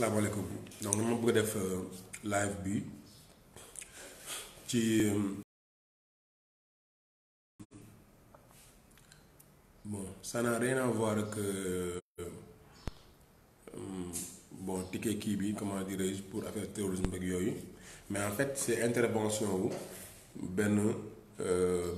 salaamaaleykum. Donc dama bëgg a def live bi ci bon ça n'a rien à voir ak bon ticket kii bi comment dirais-je pour affaire terrorisme ak yooyu mais en fait c'est intervention wu benn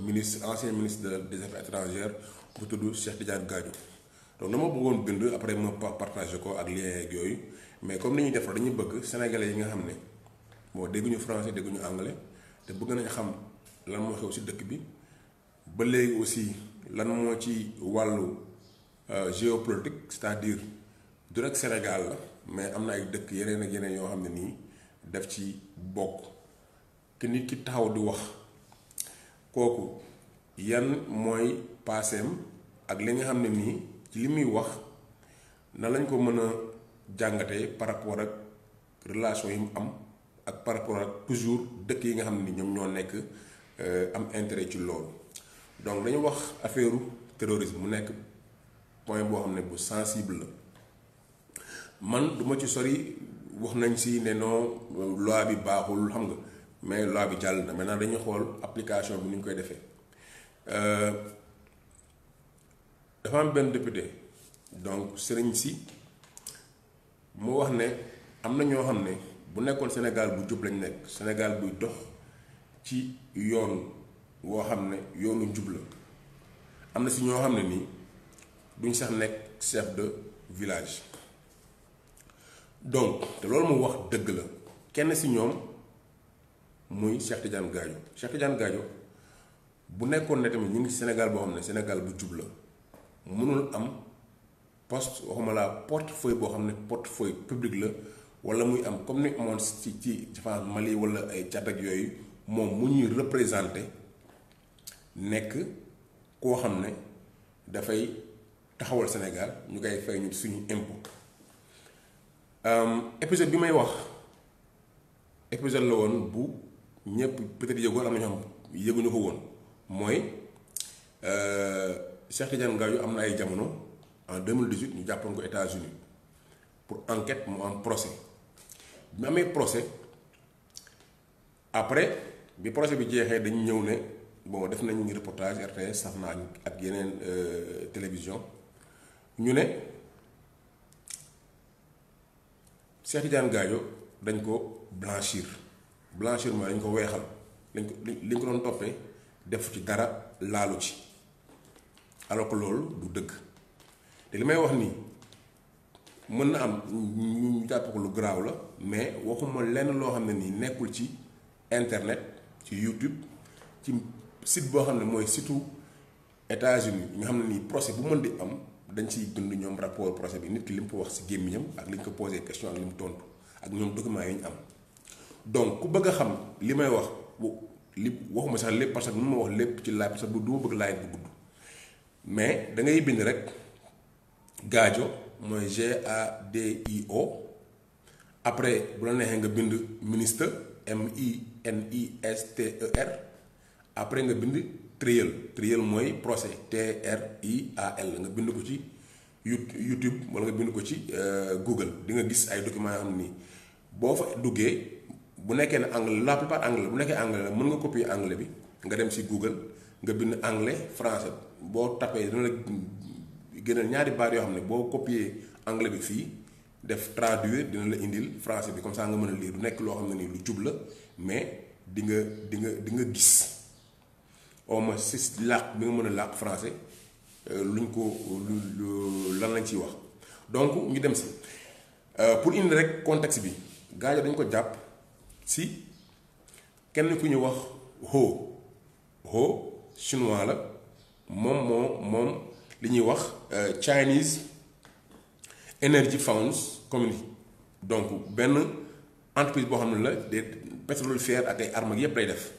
ministre ancien ministre des affaires étrangères bu tudd Cheikh Tidiane Gadio. Donc dama bëggoon bind après ma partager ko ak lien ak yooyu mais comme ni ñuy def dañuy bëgg sénégalais yi nga xam ne bon dégguñu français dégguñu anglais te bëgg nañ xam lan moo xew ci dëkk bi ba léegi aussi lan moo ci wàllu géopolitique c'est-à-dire du rek Sénégal la mais am na ay dëkk yeneen ak yeneen yoo xam ne nii def ci bokk ki nit ki taxaw di wax kooku yan mooy paaseem ak li nga xam ne nii ci li muy wax na lañ ko mën a jàngatee par rapport ak relation yi mu am ak par rapport ak toujours dëkk yi nga xam ne ni ñoom ñoo nekk am intérêt ci loolu. Donc dañu wax affaire terrorisme mu nekk point boo xam ne bu sensible la man duma ci sori wax nañ si ne non loi bi baaxul xam nga mais loi bi jàll na maintenant dañuy xool application bi ni ñu koy defee. Dafa am benn député donc Serigne Sy mu wax ne am na ñoo xam ne bu nekkoon Sénégal bu jub lañ nekk Sénégal buy dox ci yoon woo xam ne yoonu njub la am na si ñoo xam ne nii duñ sax nekk chef de village donc te loolu mu wax dëgg la kenn si ñoom muy Cheikh Tidiane Gadio. Cheikh Tidiane Gadio bu nekkoon ne tamit ñu ngi Sénégal boo xam ne Sénégal bu jub la mënul am poste waxuma la portefeuille boo xam ne portefeuille public la wala muy am comme ni amoon ci Mali wala ay Tchad ak yooyu moom mu ñuy représenté nekk koo xam ne dafay taxawal Sénégal ñu koy fay ñu suñu impôt. Épisode bi may wax épisode la woon bu ñëpp peut-être yëgoon am na ñoo xam yëguñu ko woon mooy Cheikh Tidiane Gadio am na ay jamono en 2018 ñu jàppoon ko États-Unis pour enquête mu am procès bi mu amee procès après bi procès bi jeexee dañu ñëw ne bon def nañu reportage RTS sax na ak yeneen télévision ñu ne Cheikh Tidiane Gadio dañ ko blanchir mooy dañ ko weexal liñ ko doon toppee def ci dara laalu ci alors que loolu du dëgg te li may wax nii mën na am ñu jàpp ko lu garaaw la mais waxuma lenn loo xam ne nii nekkul ci internet ci YouTube ci site boo xam ne mooy site États-Unis nga xam ne nii procès bu mën di am dañ ciy bind ñoom rapport procès bi nit ki li mu ko wax ci gémmiñam ak li ñu ko posé question ak li mu tontu ak ñoom documents yi ñu am. Donc ku bëgg a xam li may wax li waxuma sax lépp parce que nu ma wax lépp ci laaj parce que du ma bëgg laaj bu gudd mais da ngay bind rek Gadio mooy GADIO après bu la neexee nga bind ministre MINISTER après nga bind trial mooy procès TRIAL nga bind ko ci YouTube wala nga bind ko ci Google di nga gis ay documents yoo xam ni boo fa duggee bu nekkee ne anglais la plupart anglais bu nekkee anglais la mën nga copier anglais bi nga dem ci Google nga bind anglais français boo tapé dina la gënal ñaari baat yoo xam ne boo copier anglais bi fii def traduire dina la indil français bi comme ça nga mën a lire du nekk loo xam ne nii lu jub la mais di nga gis au moins si làkk bi nga mën a làkk français luñ ko lan lañ ciy wax. Donc ñu dem si pour indi rek contexte bi Gadio dañ ko jàpp si kenn ku ñu wax Ho chinois la moom li ñuy wax Chinese Energy Funds Community donc benn entreprise boo xam ne la des pétrolifères ak ay armes yépp lay def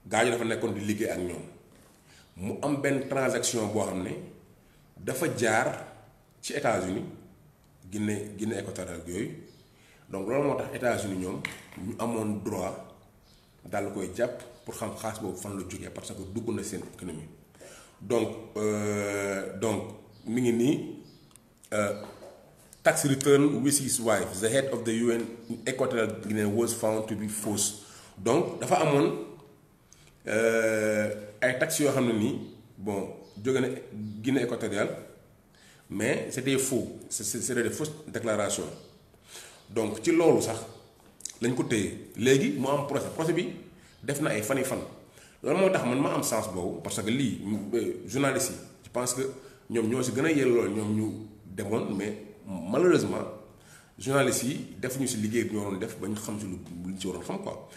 Gadio dafa nekkoon di liggéey ak ñoom mu am benn transaction boo xam ne dafa jaar ci États-Unis Guinée équatoriale yooyu donc loolu moo tax États-Unis ñoom ñu amoon droit daal koy jàpp pour xam xaalis boobu fan la jógee parce que dugg na seen économie donc mi ngi nii tax return with his wife, the head of the UN in Equatorial Guinea, was found to be false. Donc dafa amoon ay taxes yoo xam ne nii bon jóge na Guinée équatoriale mais c'était faux, c'était des fausses déclarations. Donc ci loolu sax lañ ko téye léegi mu am procès bi def na ay fan loolu moo tax man ma am sens boobu parce que lii journalistes yi je pense que ñoom ñoo si gën a yelloo ñoom ñu demoon mais malheureusement journalistes yi defuñu si liggéey bi ñu waroon def ba ñu xam si lu ci waroon xam quoi.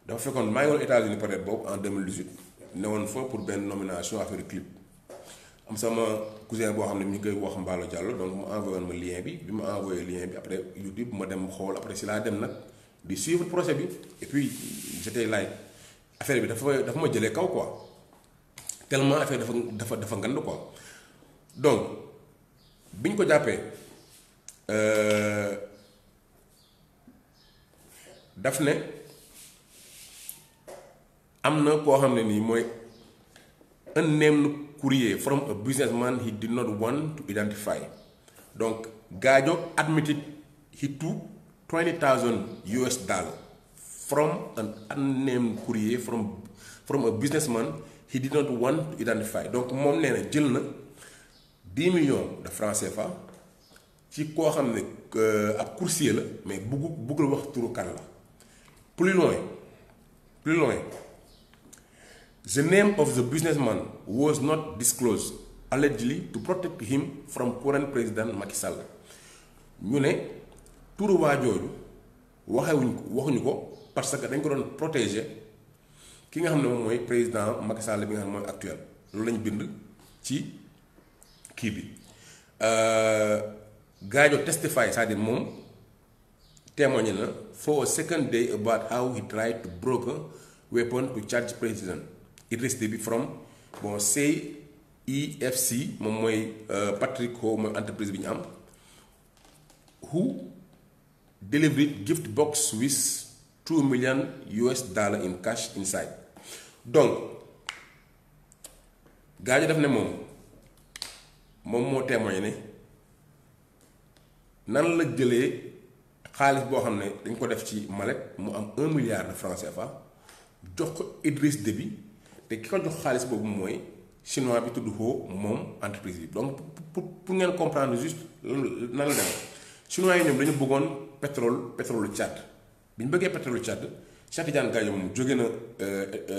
dafa fekkoon maa ngi woon États-Unis peut-être boobu en 2018 ne woon fa pour benn nomination affaire clip am sama cousin boo xam ne ñu koy wax Mballo Diallo donc mu envoyé woon ma lien bi ma envoyé lien bi après YouTube ma dem xool après si laa dem nag di suivre procès bi et puis j'étais like affaire bi dafa ma jëlee kaw quoi tellement affaire dafa ngand quoi. Donc biñ ko jàppee daf ne am na koo xam ne nii mooy unnamed courier from a businessman he did not want to identify. Donc Gadio admitted he took $20,000 from an unnamed courier from a businessman he did not want to identify. Donc moom nee na jël na 10 millions de francs CFA ci koo xam ne ab coursier la mais buggul wax turu kan la. Plus loin the name of the businessman was not disclosed allegedly to protect him from current président Macky Sall. ñu ne turu waa jooju waxuñu ko parce que dañ ko doon protéger ki nga xam ne moom mooy président Macky Sall bi nga xam ne mooy actuel loolu lañ bind ci kii bi. Gadio testify c'est-à-dire moom témoigné na for a second day about how he tried to broker weapon to charge president Idriss Déby from bon CEFC moom mooy Patrick Ho mooy entreprise bi ñu am who delivered gift box with $2 million in cash inside. Donc Gadio def ne moom moo témoigné ne nan la jëlee xaalis boo xam ne dañ ko def ci mallette mu am 1 milliard de francs CFA jox ko Idriss Déby te ki ko jox xaalis boobu mooy chinois bi tudd Ho moom entreprise bi. Donc pour ngeen comprendre juste nan la dem chinois yi ñoom dañu bëggoon pétrole Tchad bi ñu bëggee pétrole Tchad Cheikh Tidiane Gadio moom jóge na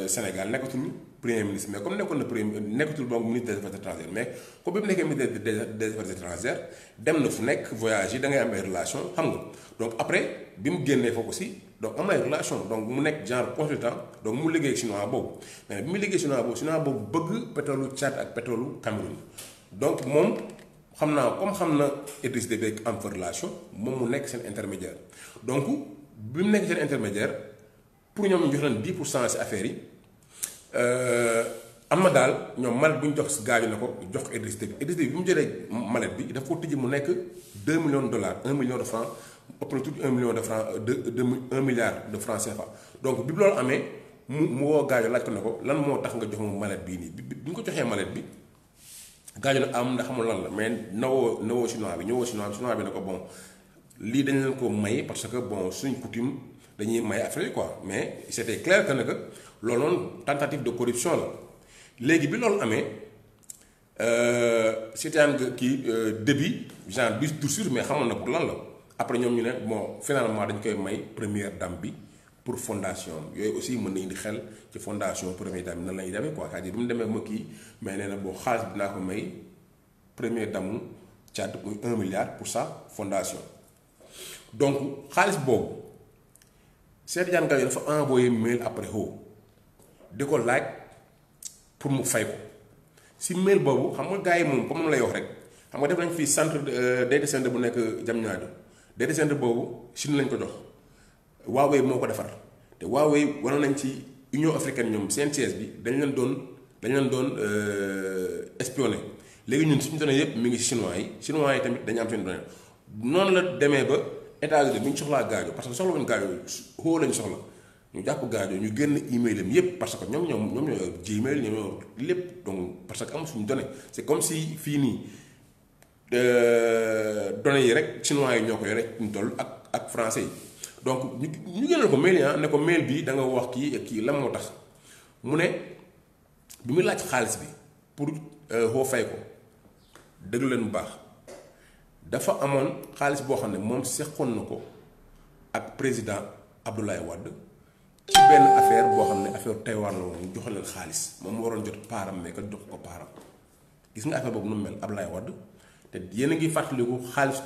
Sénégal nekkatul premier ministre mais comme nekkoon na nekkatul donc ministre des affaires étrangères mais comme bi mu nekkee ministre des affaires étrangères dem na fu nekk voyage yi da ngay am ay relation xam nga donc après bi mu génnee foofu aussi donc am na ay relation donc mu nekk genre consultant donc mu liggéey ak chinois boobu mais bi mu liggéey chinois boobu bëgg pétrole Tchad ak pétrole Cameroun donc moom xam na Idriss Déby am fa relation moom mu nekk seen intermédiaire donc bi mu nekk seen intermédiaire pour ñoom ñu jox leen 10% ci affaire yi am na daal ñoom mallette bu ñu jox si Gadio na ko jox ko Idriss Déby bi mu jëlee mallette bi daf ko tijji mu nekk $2 millions 1 million de francs ëpp na tuuti 1 million de francs 1 milliard de francs CFA. Donc bi loolu amee mu woo Gadio laaj ko ne ko lan moo tax nga jox ma mallette bii nii bi ñu ko joxee mallette bi Gadio nag am ndax xamul lan la mais nawoo chinois bi bi ne ko bon lii dañ leen ko may parce que bon suñ coutume dañuy may affaire yi quoi mais c'était clair que ne que loolu noonu tentative de corruption la. léegi bi loolu amee c'était kii début genre bi tout sûr mais xamoon na pour lan la après ñoom ñu ne bon finalement dañ koy may première dame bi pour fondation yooyu aussi mën na indi xel ci fondation première dame bi nan la ñuy demee quoi c'est-à-dire bi mu demee ma kii mais nee na boo xaalis bi naa ko may première dame Tchad muy 1 milliard pour sa fondation. Donc xaalis boobu Cheikh Tidiane Gadio dafa envoyé mail après Ho di ko laaj pour mu fay ko si mail boobu xam nga gars yi moom comme lay wax rek xam nga def nañ fii centre data center bu nekk Diamniadio data center boobu Chine lañ ko jox Huawei moo ko defar te Huawei wane nañ ci Union africaine ñoom seen siège bi dañ leen doon espionné léegi ñun suñu données yëpp mi ngi chinois yi tamit dañu am seen données noonu la demee ba États-Unis bi ñu soxlaa Gadio parce que soxla wuñu Gadio Ho lañ soxla ñu jàpp Gadio ñu génn email am yépp parce que ñoom ñoo Gmail ñoom ñoo lépp donc parce que am suñu données c'est comme si fii nii données yi rek chinois yi ñoo ko yore ñu toll ak français yi donc ñu génneel ko mail yi ne ko mail bi da nga wax kii lan moo tax mu ne bi mu laaj xaalis bi pour xoo fay ko déglu leen bu baax dafa amoon xaalis boo xam ne moom seqoon na ko ak président Abdoulaye Wade ci benn affaire boo xam ne affaire Taïwan la woon jox leen xaalis moom mu waroon jot paaram mais que jox ko paaram gis nga affaire boobu nu mu mel Abdoulaye Wade te yéen a ngi fàttaliku xaalis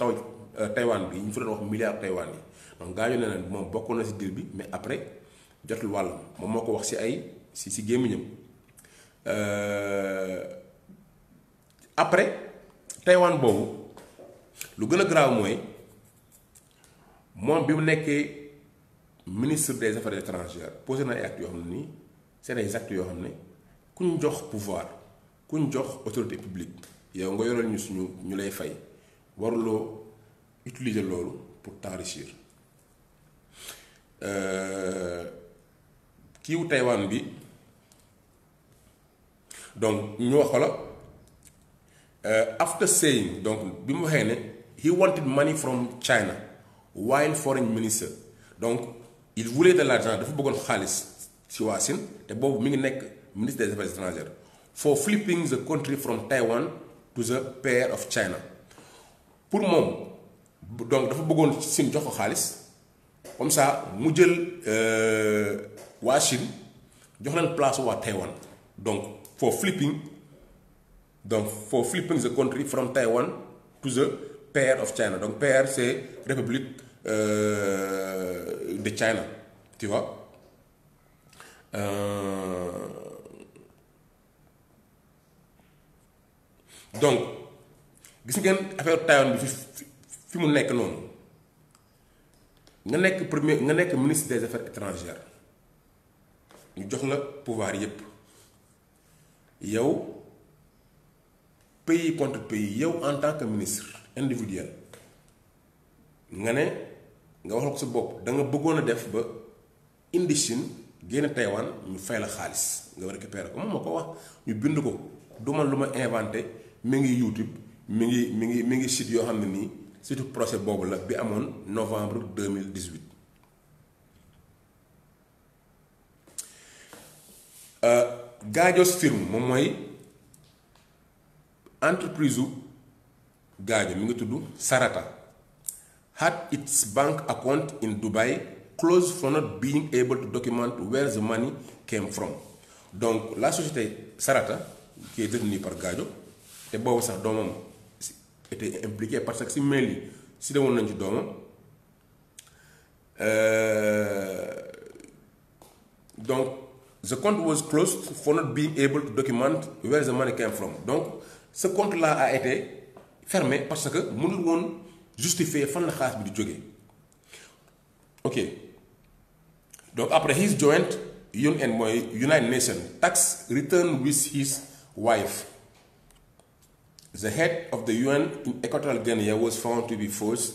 Taïwan bi ñu fi doon wax milliard Taïwan yi donc gaañu ne leen moom bokkoon na si deal bi mais après jotul wàll moom moo ko wax si ay si gémmiñam après Taïwan boobu lu gën a grave mooy moom bi mu nekkee ministre des affaires étrangères posé na ay actes yoo xam ne nii c'est des actes yoo xam ne ku ñu jox pouvoir ku ñu jox autorité publique yow nga yoral ñu suñu ñu lay fay waruloo utiliser loolu pour t'enrichir kiiwu Taïwan bi donc ñu wax la after saying donc bi mu waxee ne he wanted money from China while foreign minister donc il voulait de l'argent dafa bëggoon xaalis ci waa Chine te boobu mi ngi nekk ministre des affaires étrangères for flipping the country from Taiwan to the pair of China pour moom donc dafa bëggoon Chine jox ko xaalis comme ça mu jël waa Chine jox leen place waa Taiwan donc for flipping the country from Taiwan to the pair of China donc pair c'est République de China tu vois donc gis ngeen affaire Taïwan bi fi mu nekk noonu nga nekk ministre des affaires étrangères ñu jox la pouvoir yépp yow pays contre pays yow en tant que ministre individuel nga waxal ko sa bopp da nga bëggoon a def ba indi Chine génn Taïwan ñu fay la xaalis nga récupérer ko moom moo ko wax ñu bind ko du man lu ma inventé mi ngi YouTube mi ngi site yoo xam ne nii surtout procès boobu la bi amoon novembre 2018 Gadios firme moom mooy entreprise u Gadio mi ngi tudd Sarata had its bank account in Dubai closed for not being able to document where the money came from donc la société Sarata qui est détenue par Gadio te boobu sax doomam était impliqué parce que si mail yi si demoon nañ ci doomam donc the compte was closed for not being able to document where the money came from donc ce compte là a été fermé parce que mënul woon justifier fan la xaalis bi di jógee ok donc après his joint UN mooy United Nations tax return with his wife the head of the UN in Equatorial Guinea was found to be false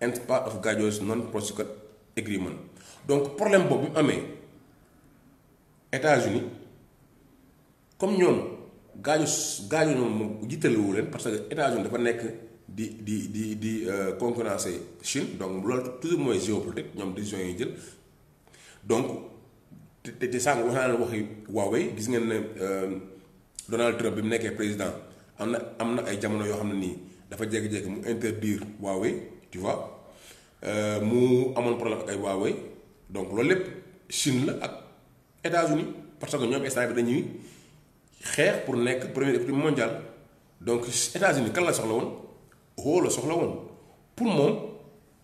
and part of Gadio's non-prosecut agreement donc problème boobu bi mu amee États-Unis comme ñoom Gadio ñoom moom jiitalewu leen parce que États-Unis dafa nekk di concurrencer Chine donc loolu toujours mooy géopolitique ñoom décisions yi jël donc te sànq wax naa leen waxi Huawei gis ngeen ne Donald Trump bi mu nekkee président am na ay jamono yoo xam ne nii dafa jékki-jékki mu interdire Huawei tu vois mu amoon problème ak ay Huawei donc loolu lépp Chine la ak États-Unis parce que ñoom instant bi dañuy xeex pour nekk première économie mondiale donc États-Unis kan la soxla woon woo la soxla woon pour moom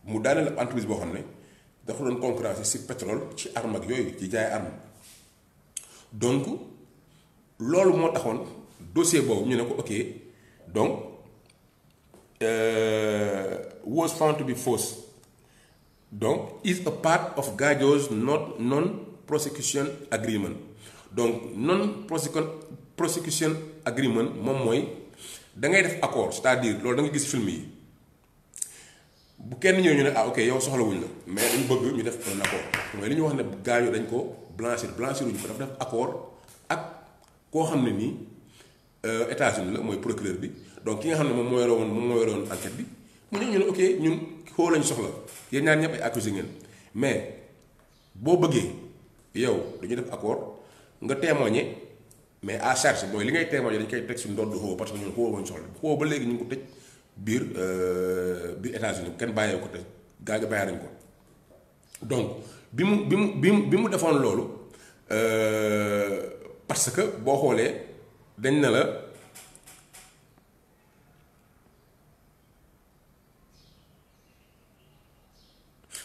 mu daaneel entreprise boo xam ne dafa doon concurrence ci pétrole ci arme ak yooyu ci jaay arme donc loolu moo taxoon dossier boobu ñu ne ko ok donc was found to be false donc is a part of Gadio's non-prosecution agreement donc non-prosecution agreement moom mooy da ngay def accord c'est-à-dire loolu da nga gis film yi bu kenn ñëw ñu ne ah ok yow soxlawuñ la mais dañ bëgg ñu def un accord mooy li ñu wax ne Gadio dañ ko blanchir wuñ ko dafa def accord ak koo xam ne nii États-Unis la mooy procureur bi donc ki nga xam ne moom moo yore woon enquête bi mu ñëw ñu ne ok ñun xoo lañ soxla yéen ñaar ñëpp ay accusé ngeen mais boo bëggee yow dañuy def accord nga témoigner mais à charge mooy li ngay témoigner dañ koy teg si ndodd xoo parce que ñun xoo lañ soxla xoo ba léegi ñu ngi ko tëj biir États-Unis kenn bàyyee ko tëj gaa nga bàyyi nañ ko donc bi mu defoon loolu parce que boo xoolee dañ ne la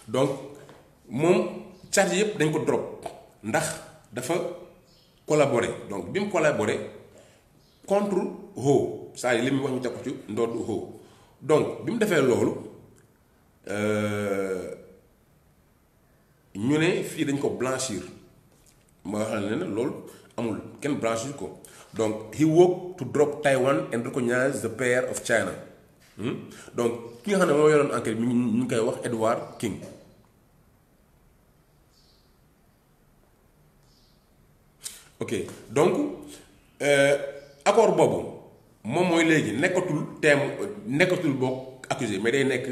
donc moom charge yëpp dañ ko drop ndax dafa collaborer donc bi mu collaborer contre Ho c'est-à-dire li muy wax ñu teg ko ci ndodd Ho donc bi mu defee loolu ñu ne fii dañ ko blanchir ma xam ne loolu amul kenn blanchir ko donc he worked to drop Taiwan and recognize the pair of China donc ki nga xam ne moo yoroon enquête bi ñu ngi koy wax Edward King. ok donc accord boobu moom mooy léegi nekkatul boo accusé mais day nekk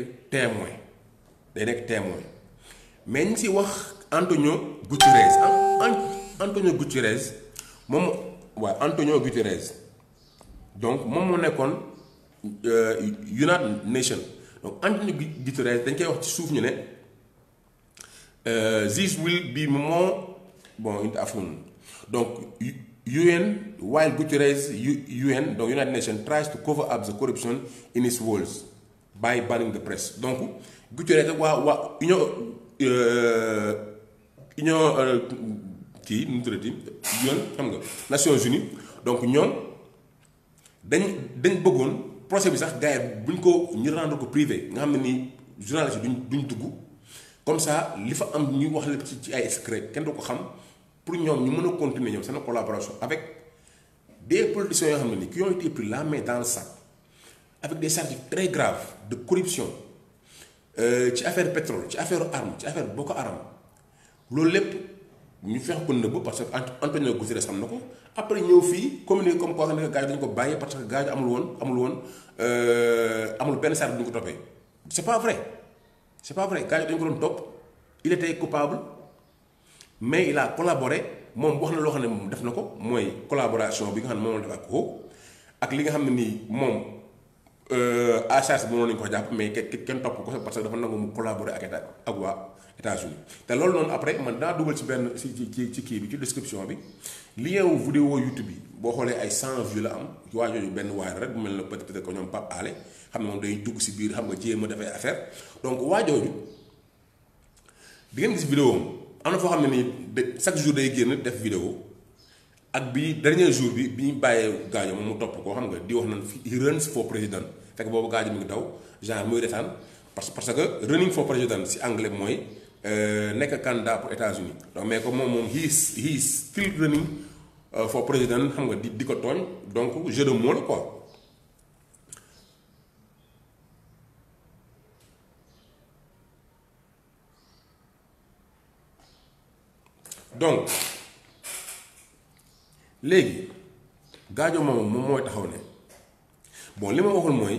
témoin mais ñu si wax Antonio Guterres Antonio Guterres moom waaw Antonio Guterres donc moom moo nekkoon United Nations donc Antonio Guterres dañ koy wax ci suuf ñu ne this will be more into afternoon donc UN while Guterres UN donc United Nations tries to cover up the corruption in its walls by banning the press donc Guterres waa union kii nu mu tuddati yoon xam nga Nations Unies donc ñoom dañ bëggoon procès bi sax gars yi buñ ko ñu rendre ko privé nga xam ne nii journaliste yi duñ dugg comme ça li fa am ñu wax lépp ci ay secret kenn du ko xam pour ñoom ñu mën a continuer ñoom seen collaboration avec des politiciens yoo xam ne nii qui ont été pris la main dans le sac avec des charges très graves de corruption ci affaire pétrole ci affaire arme ci affaire Boko Haram loolu lépp ñu fex ko nëbb parce que Antonio Guterres xam na ko après ñëw fii communiqué comme quoi ne gars yi dañu ko bàyyi parce que gars yi amul benn charge bu ñu ko toppee c'est pas vrai gars yi dañu ko doon topp il était coupable mais il a collaboré moom wax na loo xam ne moom def na ko mooy collaboration bi nga xam ne moom la def ak ko ak li nga xam ne nii moom à charge bi mënoon nañu ko jàpp mais kenn topp ko parce que dafa nangu mu collaborer ak waa États-Unis te loolu noonu après man daa dugal ci benn ci kii bi ci description bi lien wu vidéo YouTube bi boo xoolee ay 100 vues la am waa jooju benn waay rek bu mel ne peut-être que ñoom Pape Alé xam ne moom day dugg si biir xam nga jéem a dafay affaire donc waa jooju di ngeen gis vidéo am na foo xam ne nii chaque jour day génn def vidéo ak bi dernier jour bi ñu bàyyee gaaño moom mu topp koo xam nga di wax naan he runs for president fekk boobu gaaño mu ngi daw genre muy retaan parce que running for president si anglais mooy nekk candidat pour États-Unis donc mais comme moom he is still running for president xam nga di ko tooñ donc jeu de mots la quoi. donc léegi gaajo moom mooy taxaw ne bon li ma waxul mooy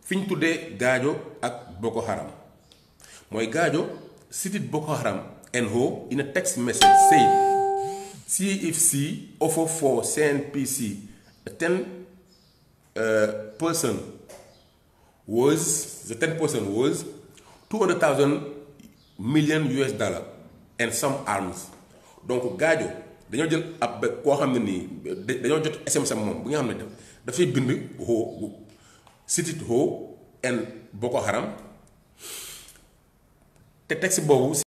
fi ñu tuddee gaajo ak Boko Haram mooy gaajo cited Boko Haram and Ho in a text message said CFC offer for CNPC a 10% was 200,000 million US dollar and some arms donc gaajo dañoo jël ab koo xam ne nii dañoo jot SMS am moom bu nga xam ne dafay bind Ho cited Ho and Boko Haram te texte boobu